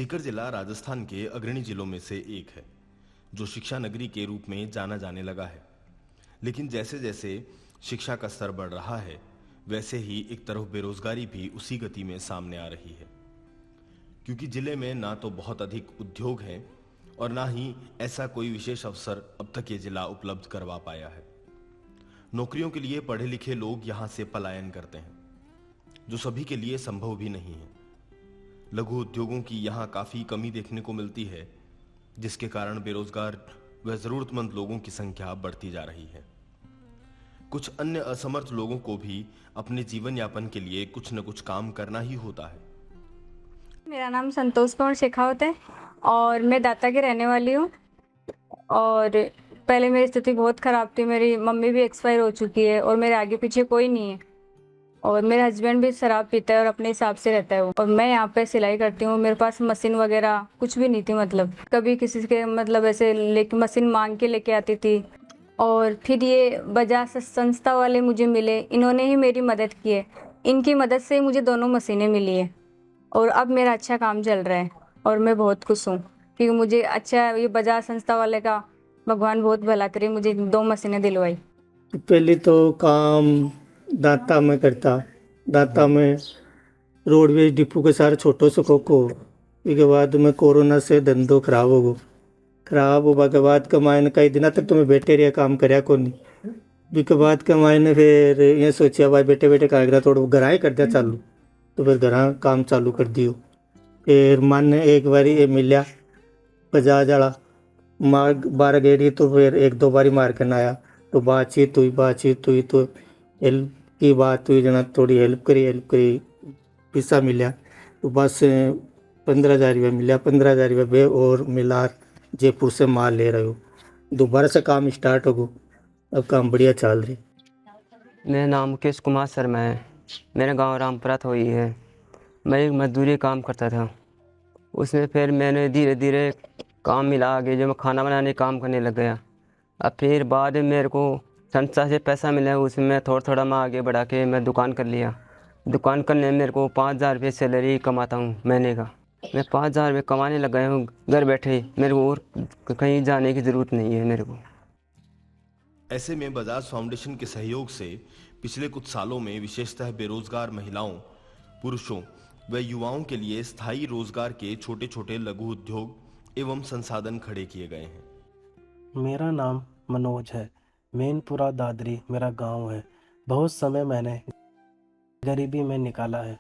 सीकर जिला राजस्थान के अग्रणी जिलों में से एक है जो शिक्षा नगरी के रूप में जाना जाने लगा है। लेकिन जैसे जैसे शिक्षा का स्तर बढ़ रहा है वैसे ही एक तरफ बेरोजगारी भी उसी गति में सामने आ रही है, क्योंकि जिले में ना तो बहुत अधिक उद्योग हैं और ना ही ऐसा कोई विशेष अवसर अब तक ये जिला उपलब्ध करवा पाया है। नौकरियों के लिए पढ़े लिखे लोग यहां से पलायन करते हैं, जो सभी के लिए संभव भी नहीं है। लघु उद्योगों की यहाँ काफी कमी देखने को मिलती है, जिसके कारण बेरोजगार व जरूरतमंद लोगों की संख्या बढ़ती जा रही है। कुछ अन्य असमर्थ लोगों को भी अपने जीवन यापन के लिए कुछ न कुछ काम करना ही होता है। मेरा नाम संतोष कौर शेखावत है और मैं दाता की रहने वाली हूँ। और पहले मेरी स्थिति बहुत ख़राब थी, मेरी मम्मी भी एक्सपायर हो चुकी है और मेरे आगे पीछे कोई नहीं है। और मेरा हस्बैंड भी शराब पीता है और अपने हिसाब से रहता है वो। और मैं यहाँ पे सिलाई करती हूँ, मेरे पास मशीन वगैरह कुछ भी नहीं थी, मतलब कभी किसी के मतलब ऐसे लेके मशीन मांग के लेके आती थी। और फिर ये बजाज संस्था वाले मुझे मिले, इन्होंने ही मेरी मदद की है। इनकी मदद से मुझे दोनों मशीनें मिली है और अब मेरा अच्छा काम चल रहा है और मैं बहुत खुश हूँ, क्योंकि मुझे अच्छा ये बजाज संस्था वाले का भगवान बहुत भला करे, मुझे 2 मशीनें दिलवाई। पहले तो काम दाता में करता। दाता में रोडवेज डिपो के सारे छोटो से खोको। इसके बाद में कोरोना से धंधो खराब हो गो। खराब होने के बाद कमाए कई दिनों तक तो मैं बैठे रहा, काम करया को नहीं। उसके बाद कमाए ने फिर ये सोचा भाई बैठे बैठे काम करा, थोड़ा घर ही कर दिया चालू। तो फिर घर काम चालू कर दियो। फिर मन एक बार ये मिलिया बजाज वाला, मार 12 गेड़ी, तो फिर 1-2 बारी मार कर आया। तो बातचीत हुई तो हेल्प की बात हुई, जना थोड़ी हेल्प करी पैसा मिला। तो बस 15,000 रुपया मिला। 15,000 रुपया बे और मिला जयपुर से माल ले रहे हो। दोबारा से काम स्टार्ट हो गो, अब काम बढ़िया चल रही। मेरा नाम मुकेश कुमार शर्मा है। मेरा गांव रामपुरा थोई है। मैं एक मजदूरी काम करता था, उसमें फिर मैंने धीरे धीरे काम मिला आगे, जो मैं खाना बनाने काम करने लग गया। अब फिर बाद में मेरे को संस्था से पैसा मिला, उसमें मैं थोड़ा थोड़ा मैं आगे बढ़ा के मैं दुकान कर लिया। दुकान करने में मेरे को 5,000 रुपये सैलरी कमाता हूँ महीने का। मैं 5,000 रुपये कमाने लग गया हूँ घर बैठे। मेरे को और कहीं जाने की ज़रूरत नहीं है मेरे को। ऐसे में बजाज फाउंडेशन के सहयोग से पिछले कुछ सालों में विशेषतः बेरोजगार महिलाओं, पुरुषों व युवाओं के लिए स्थायी रोजगार के छोटे छोटे लघु उद्योग एवं संसाधन खड़े किए गए हैं। मेरा नाम मनोज है। मैनपुरा दादरी मेरा गांव है। बहुत समय मैंने गरीबी में निकाला है।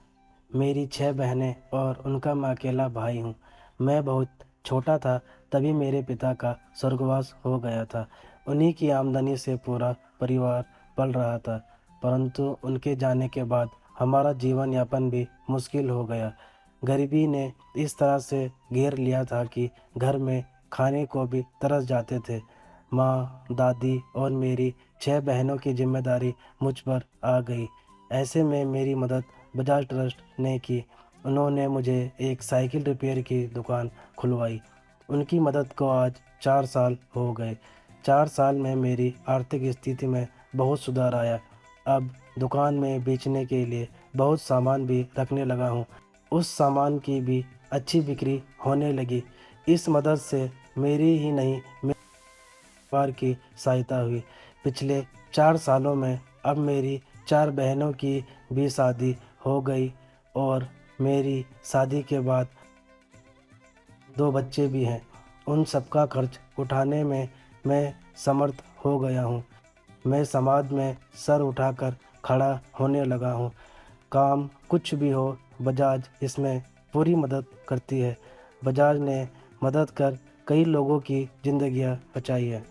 मेरी 6 बहनें और उनका मैं अकेला भाई हूँ। मैं बहुत छोटा था तभी मेरे पिता का स्वर्गवास हो गया था। उन्हीं की आमदनी से पूरा परिवार पल रहा था, परंतु उनके जाने के बाद हमारा जीवन यापन भी मुश्किल हो गया। गरीबी ने इस तरह से घेर लिया था कि घर में खाने को भी तरस जाते थे। माँ, दादी और मेरी 6 बहनों की जिम्मेदारी मुझ पर आ गई। ऐसे में मेरी मदद बजाज ट्रस्ट ने की। उन्होंने मुझे एक साइकिल रिपेयर की दुकान खुलवाई। उनकी मदद को आज 4 साल हो गए। 4 साल में मेरी आर्थिक स्थिति में बहुत सुधार आया। अब दुकान में बेचने के लिए बहुत सामान भी रखने लगा हूँ। उस सामान की भी अच्छी बिक्री होने लगी। इस मदद से मेरी ही नहीं मेरे परिवार की सहायता हुई। पिछले 4 सालों में अब मेरी 4 बहनों की भी शादी हो गई और मेरी शादी के बाद 2 बच्चे भी हैं। उन सबका खर्च उठाने में मैं समर्थ हो गया हूँ। मैं समाज में सर उठाकर खड़ा होने लगा हूँ। काम कुछ भी हो, बजाज इसमें पूरी मदद करती है। बजाज ने मदद कर कई लोगों की जिंदगियां बचाई है।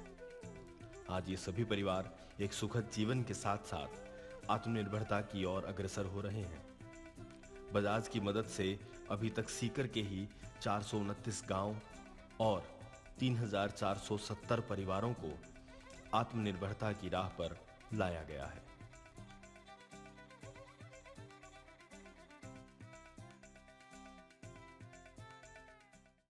आज ये सभी परिवार एक सुखद जीवन के साथ साथ आत्मनिर्भरता की ओर अग्रसर हो रहे हैं। बजाज की मदद से अभी तक सीकर के ही 429 गांव और 3,470 परिवारों को आत्मनिर्भरता की राह पर लाया गया है।